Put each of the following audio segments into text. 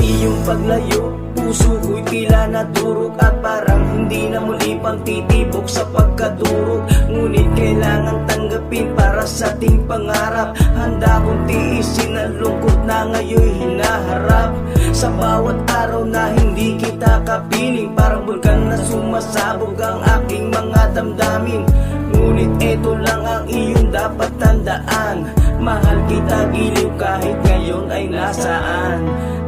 iyong paglayo, puso ko'y tila nadurog at parang hindi na muli pang titibok sa pagkadurog. Ngunit kailangan tanggapin para sa ating pangarap. Handa kong tiisin ang lungkot na ngayon hinaharap. Sa bawat araw na hindi kita kapiling, parang bulkan na sumasabog ang aking mga damdamin. Ngunit eto lang ang iyong dapat tandaan, mahal kita giliw kahit ngayon ay nasaan.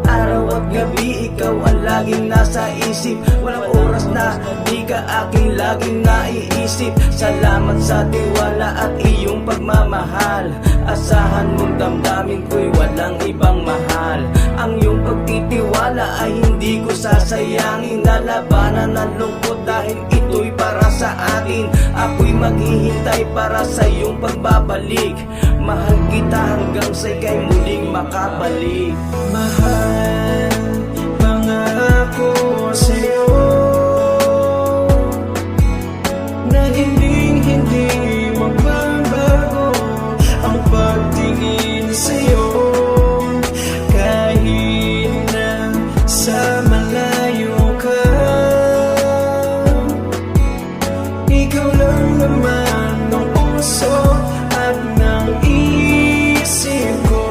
Araw at gabi ikaw ang laging nasa isip, walang oras na di ka aking laging naiisip. Salamat sa tiwala at iyong pagmamahal, asahan mong damdamin ko'y walang ibang mahal. Ang iyong pagtitiwala ay hindi ko sasayangin, lalabanan ng lungkot dahil ito'y para sa atin. Ako'y maghihintay para sa iyong pagbabalik, mahal kita hanggang sa ika'y muling makabalik. Mahal, pangako sa'yo na hindi magbabago ang pagtingin sa'yo. Kahit na sa malayo ka, ikaw lang naman ang puso at ng isip ko.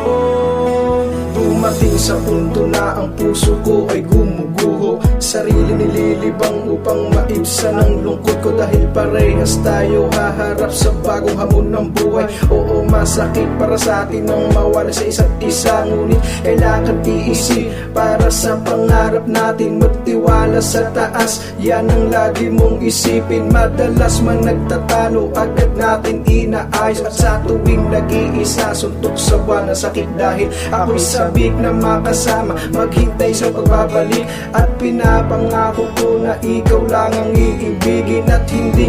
Dumating sa punto na ang puso ko ay gumuguho, sarili nililibang upang maibsan ang lungkot ko. Dahil parehas tayo haharap sa bagong hamon ng buhay. Oo, masakit para sa atin ang mawala sa isa't isa, ngunit kailangan tiisin para sa pangarap natin. Magtiwala sa taas, yan ang lagi mong isipin. Madalas man nagtatalo, agad natin inaayos. At sa tuwing nag-iisa, suntok sa buwan na sakit dahil ako'y sabik na makasama, maghintay sa pagbabalik. At pinapangako ko na ikaw lang ang iibigin, at hindi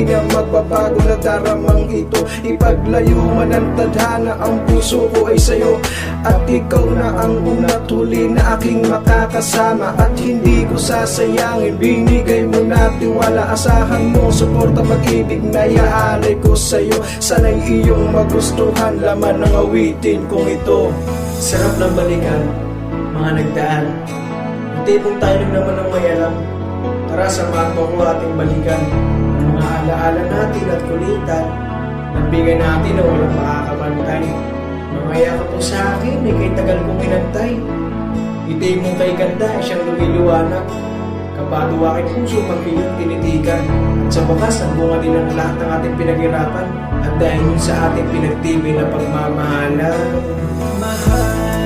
na magbabago na daramang ito. Ipaglayo man ang tadhana, ang puso ko ay sa'yo. At ikaw na ang una't huli na aking makakasama, at hindi ko sasayangin, binigay mo na tiwala. Asahan mo, suporta, pag-ibig na iaalay ko sa'yo. Sana'y iyong magustuhan, laman ng awitin kong ito. Sarap ng balikan, mga nagdaan. Hindi pong tayo naman ang may alam. Tara, samahan mo ko ating balikan ang mga alaala natin at kulitan. Nagbigay natin na walang makakabantay. Mamaya ka po sa akin, kay tagal kong inantay. Hindi mo kay ganda, siyang lumiliwanag. Kapag aking puso, pag-iyong tinitigan. At sa wakas, ang bunga din ang lahat ng ating pinaghirapan. At dahil yun sa ating pinagtibay na pagmamahalan. Mahal,